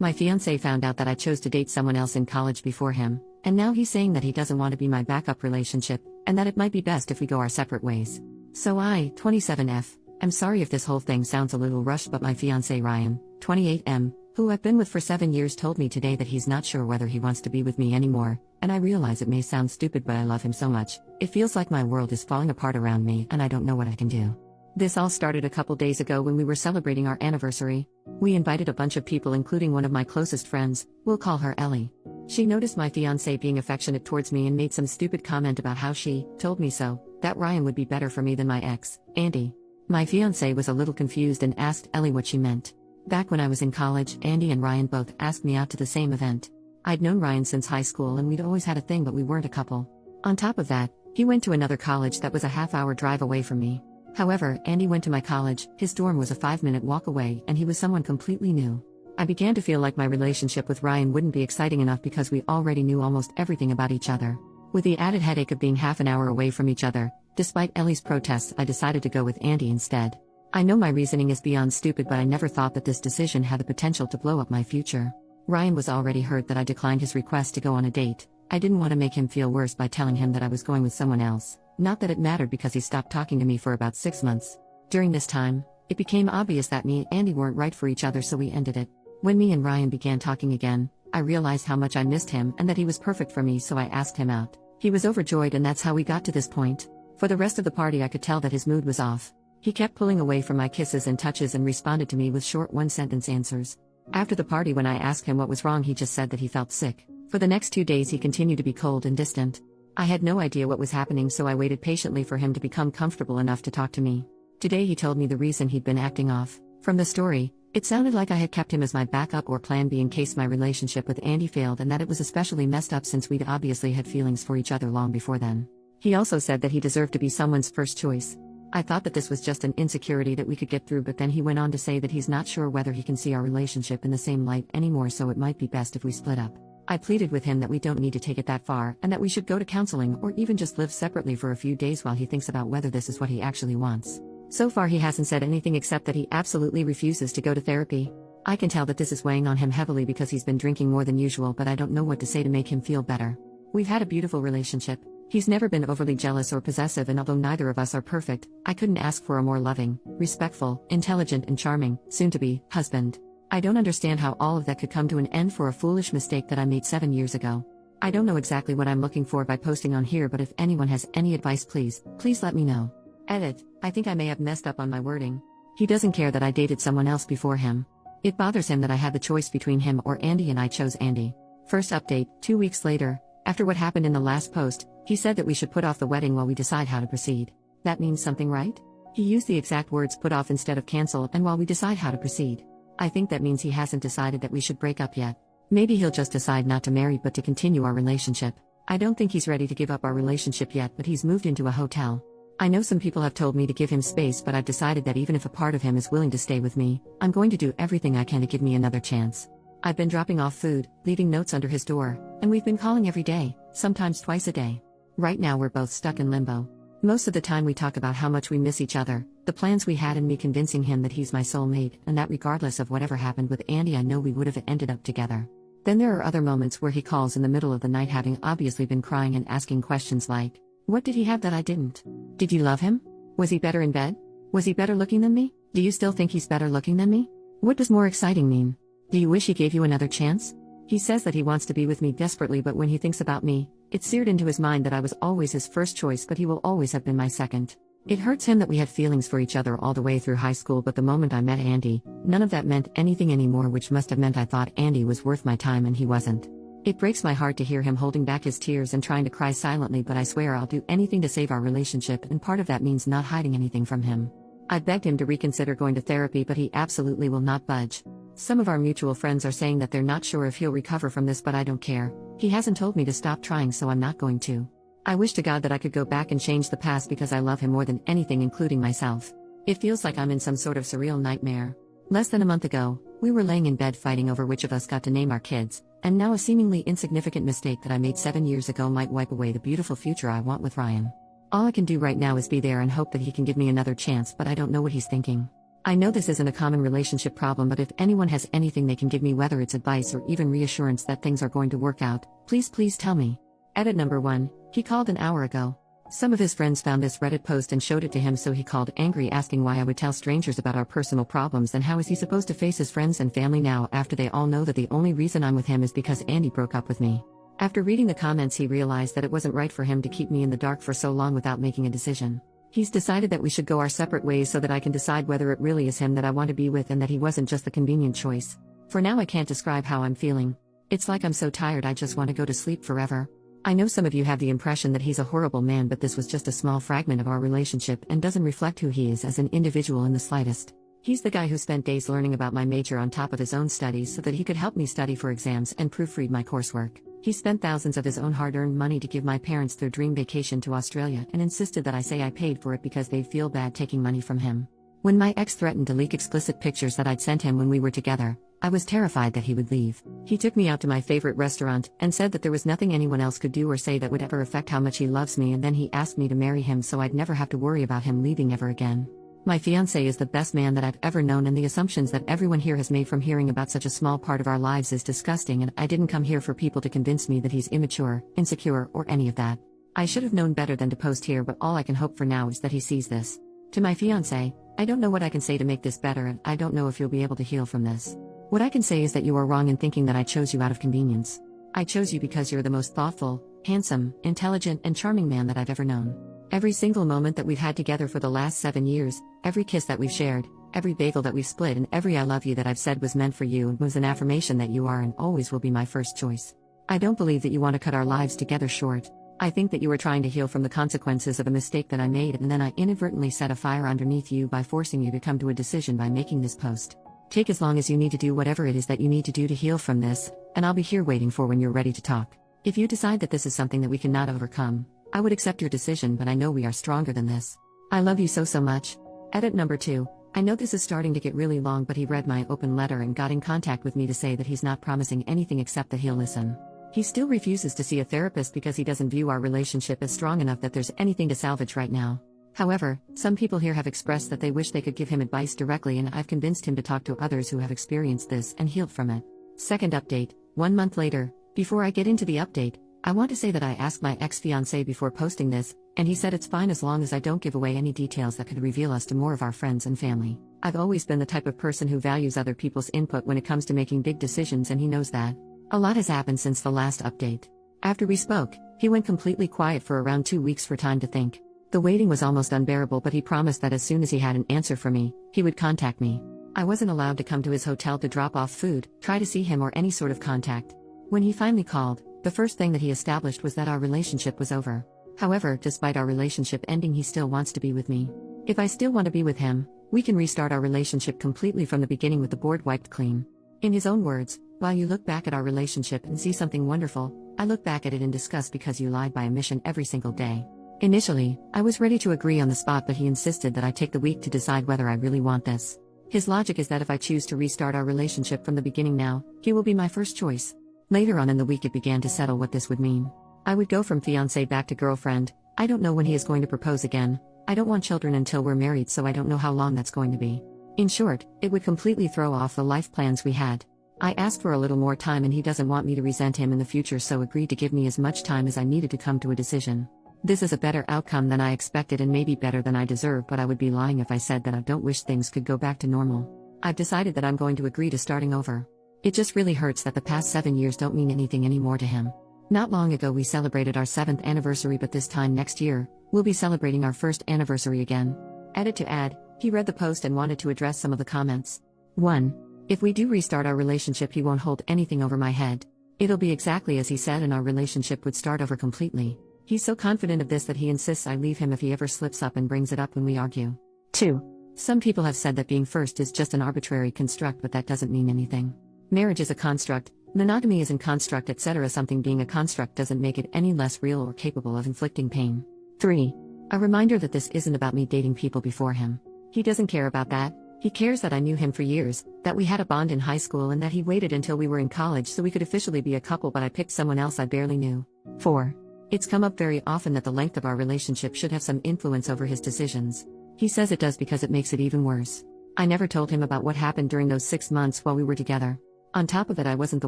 My fiance found out that I chose to date someone else in college before him, and now he's saying that he doesn't want to be my backup relationship, and that it might be best if we go our separate ways. So I, 27F, am sorry if this whole thing sounds a little rushed, but my fiance Ryan, 28M, who I've been with for 7 years, told me today that he's not sure whether he wants to be with me anymore, and I realize it may sound stupid, but I love him so much. It feels like my world is falling apart around me and I don't know what I can do. This all started a couple days ago when we were celebrating our anniversary. We invited a bunch of people, including one of my closest friends, we'll call her Ellie. She noticed my fiancé being affectionate towards me and made some stupid comment about how she told me so, that Ryan would be better for me than my ex, Andy. My fiancé was a little confused and asked Ellie what she meant. Back when I was in college, Andy and Ryan both asked me out to the same event. I'd known Ryan since high school and we'd always had a thing, but we weren't a couple. On top of that, he went to another college that was a half-hour drive away from me. However, Andy went to my college, his dorm was a 5-minute walk away, and he was someone completely new. I began to feel like my relationship with Ryan wouldn't be exciting enough because we already knew almost everything about each other. With the added headache of being half an hour away from each other, despite Ellie's protests, I decided to go with Andy instead. I know my reasoning is beyond stupid, but I never thought that this decision had the potential to blow up my future. Ryan was already hurt that I declined his request to go on a date. I didn't want to make him feel worse by telling him that I was going with someone else. Not that it mattered because he stopped talking to me for about 6 months. During this time, it became obvious that me and Andy weren't right for each other, so we ended it. When me and Ryan began talking again, I realized how much I missed him and that he was perfect for me, so I asked him out. He was overjoyed, and that's how we got to this point. For the rest of the party, I could tell that his mood was off. He kept pulling away from my kisses and touches and responded to me with short one-sentence answers. After the party, when I asked him what was wrong, he just said that he felt sick. For the next 2 days he continued to be cold and distant. I had no idea what was happening, so I waited patiently for him to become comfortable enough to talk to me. Today he told me the reason he'd been acting off. From the story, it sounded like I had kept him as my backup or plan B in case my relationship with Andy failed, and that it was especially messed up since we'd obviously had feelings for each other long before then. He also said that he deserved to be someone's first choice. I thought that this was just an insecurity that we could get through, but then he went on to say that he's not sure whether he can see our relationship in the same light anymore, so it might be best if we split up. I pleaded with him that we don't need to take it that far, and that we should go to counseling or even just live separately for a few days while he thinks about whether this is what he actually wants. So far he hasn't said anything except that he absolutely refuses to go to therapy. I can tell that this is weighing on him heavily because he's been drinking more than usual, but I don't know what to say to make him feel better. We've had a beautiful relationship. He's never been overly jealous or possessive, and although neither of us are perfect, I couldn't ask for a more loving, respectful, intelligent and charming, soon-to-be, husband. I don't understand how all of that could come to an end for a foolish mistake that I made 7 years ago. I don't know exactly what I'm looking for by posting on here, but if anyone has any advice, please let me know. Edit: I think I may have messed up on my wording. He doesn't care that I dated someone else before him. It bothers him that I had the choice between him or Andy, and I chose Andy. First update, 2 weeks later, after what happened in the last post, he said that we should put off the wedding while we decide how to proceed. That means something, right? He used the exact words put off instead of cancel, and while we decide how to proceed. I think that means he hasn't decided that we should break up yet. Maybe he'll just decide not to marry but to continue our relationship. I don't think he's ready to give up our relationship yet, but he's moved into a hotel. I know some people have told me to give him space, but I've decided that even if a part of him is willing to stay with me, I'm going to do everything I can to give me another chance. I've been dropping off food, leaving notes under his door, and we've been calling every day, sometimes twice a day. Right now we're both stuck in limbo. Most of the time we talk about how much we miss each other, the plans we had, and me convincing him that he's my soulmate, and that regardless of whatever happened with Andy, I know we would have ended up together. Then there are other moments where he calls in the middle of the night, having obviously been crying and asking questions like, what did he have that I didn't? Did you love him? Was he better in bed? Was he better looking than me? Do you still think he's better looking than me? What does more exciting mean? Do you wish he gave you another chance? He says that he wants to be with me desperately, but when he thinks about me, it's seared into his mind that I was always his first choice, but he will always have been my second. It hurts him that we had feelings for each other all the way through high school, but the moment I met Andy, none of that meant anything anymore, which must have meant I thought Andy was worth my time and he wasn't. It breaks my heart to hear him holding back his tears and trying to cry silently, but I swear I'll do anything to save our relationship, and part of that means not hiding anything from him. I begged him to reconsider going to therapy, but he absolutely will not budge. Some of our mutual friends are saying that they're not sure if he'll recover from this, but I don't care. He hasn't told me to stop trying, so I'm not going to. I wish to God that I could go back and change the past because I love him more than anything, including myself. It feels like I'm in some sort of surreal nightmare. Less than a month ago, we were laying in bed fighting over which of us got to name our kids, and now a seemingly insignificant mistake that I made 7 years ago might wipe away the beautiful future I want with Ryan. All I can do right now is be there and hope that he can give me another chance, but I don't know what he's thinking. I know this isn't a common relationship problem, but if anyone has anything they can give me, whether it's advice or even reassurance that things are going to work out, please tell me. Edit number 1. He called an hour ago. Some of his friends found this Reddit post and showed it to him, so he called angry, asking why I would tell strangers about our personal problems and how is he supposed to face his friends and family now after they all know that the only reason I'm with him is because Andy broke up with me. After reading the comments, he realized that it wasn't right for him to keep me in the dark for so long without making a decision. He's decided that we should go our separate ways so that I can decide whether it really is him that I want to be with and that he wasn't just the convenient choice. For now, I can't describe how I'm feeling. It's like I'm so tired I just want to go to sleep forever. I know some of you have the impression that he's a horrible man, but this was just a small fragment of our relationship and doesn't reflect who he is as an individual in the slightest. He's the guy who spent days learning about my major on top of his own studies so that he could help me study for exams and proofread my coursework. He spent thousands of his own hard-earned money to give my parents their dream vacation to Australia and insisted that I say I paid for it because they'd feel bad taking money from him. When my ex threatened to leak explicit pictures that I'd sent him when we were together, I was terrified that he would leave. He took me out to my favorite restaurant and said that there was nothing anyone else could do or say that would ever affect how much he loves me, and then he asked me to marry him so I'd never have to worry about him leaving ever again. My fiance is the best man that I've ever known, and the assumptions that everyone here has made from hearing about such a small part of our lives is disgusting, and I didn't come here for people to convince me that he's immature, insecure, or any of that. I should have known better than to post here, but all I can hope for now is that he sees this. To my fiance, I don't know what I can say to make this better, and I don't know if you'll be able to heal from this. What I can say is that you are wrong in thinking that I chose you out of convenience. I chose you because you're the most thoughtful, handsome, intelligent, and charming man that I've ever known. Every single moment that we've had together for the last 7 years, every kiss that we've shared, every bagel that we've split, and every I love you that I've said was meant for you and was an affirmation that you are and always will be my first choice. I don't believe that you want to cut our lives together short. I think that you were trying to heal from the consequences of a mistake that I made, and then I inadvertently set a fire underneath you by forcing you to come to a decision by making this post. Take as long as you need to do whatever it is that you need to do to heal from this, and I'll be here waiting for when you're ready to talk. If you decide that this is something that we cannot overcome, I would accept your decision, but I know we are stronger than this. I love you so much. Edit number 2. I know this is starting to get really long, but he read my open letter and got in contact with me to say that he's not promising anything except that he'll listen. He still refuses to see a therapist because he doesn't view our relationship as strong enough that there's anything to salvage right now. However, some people here have expressed that they wish they could give him advice directly, and I've convinced him to talk to others who have experienced this and healed from it. Second update, 1 month later. Before I get into the update, I want to say that I asked my ex-fiancé before posting this, and he said it's fine as long as I don't give away any details that could reveal us to more of our friends and family. I've always been the type of person who values other people's input when it comes to making big decisions, and he knows that. A lot has happened since the last update. After we spoke, he went completely quiet for around 2 weeks for time to think. The waiting was almost unbearable, but he promised that as soon as he had an answer for me, he would contact me. I wasn't allowed to come to his hotel to drop off food, try to see him, or any sort of contact. When he finally called, the first thing that he established was that our relationship was over. However, despite our relationship ending, he still wants to be with me. If I still want to be with him, we can restart our relationship completely from the beginning with the board wiped clean. In his own words, while you look back at our relationship and see something wonderful, I look back at it in disgust because you lied by omission every single day. Initially, I was ready to agree on the spot, but he insisted that I take the week to decide whether I really want this. His logic is that if I choose to restart our relationship from the beginning now, he will be my first choice. Later on in the week, it began to settle what this would mean. I would go from fiancé back to girlfriend. I don't know when he is going to propose again. I don't want children until we're married, so I don't know how long that's going to be. In short, it would completely throw off the life plans we had. I asked for a little more time, and he doesn't want me to resent him in the future, so agreed to give me as much time as I needed to come to a decision. This is a better outcome than I expected and maybe better than I deserve, but I would be lying if I said that I don't wish things could go back to normal. I've decided that I'm going to agree to starting over. It just really hurts that the past 7 years don't mean anything anymore to him. Not long ago we celebrated our 7th anniversary, but this time next year, we'll be celebrating our 1st anniversary again. Edit to add, he read the post and wanted to address some of the comments. 1. If we do restart our relationship, he won't hold anything over my head. It'll be exactly as he said, and our relationship would start over completely. He's so confident of this that he insists I leave him if he ever slips up and brings it up when we argue. 2. Some people have said that being first is just an arbitrary construct, but that doesn't mean anything. Marriage is a construct, monogamy is a construct, etc. Something being a construct doesn't make it any less real or capable of inflicting pain. 3. A reminder that this isn't about me dating people before him. He doesn't care about that. He cares that I knew him for years, that we had a bond in high school, and that he waited until we were in college so we could officially be a couple, but I picked someone else I barely knew. 4. It's come up very often that the length of our relationship should have some influence over his decisions. He says it does because it makes it even worse. I never told him about what happened during those 6 months while we were together. On top of it, I wasn't the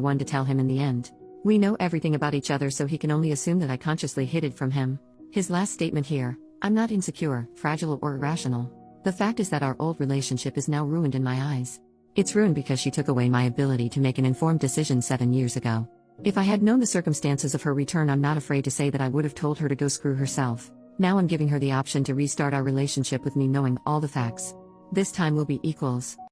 one to tell him in the end. We know everything about each other, so he can only assume that I consciously hid it from him. His last statement here: I'm not insecure, fragile, or irrational. The fact is that our old relationship is now ruined in my eyes. It's ruined because she took away my ability to make an informed decision 7 years ago. If I had known the circumstances of her return, I'm not afraid to say that I would have told her to go screw herself. Now I'm giving her the option to restart our relationship with me, knowing all the facts. This time will be equals.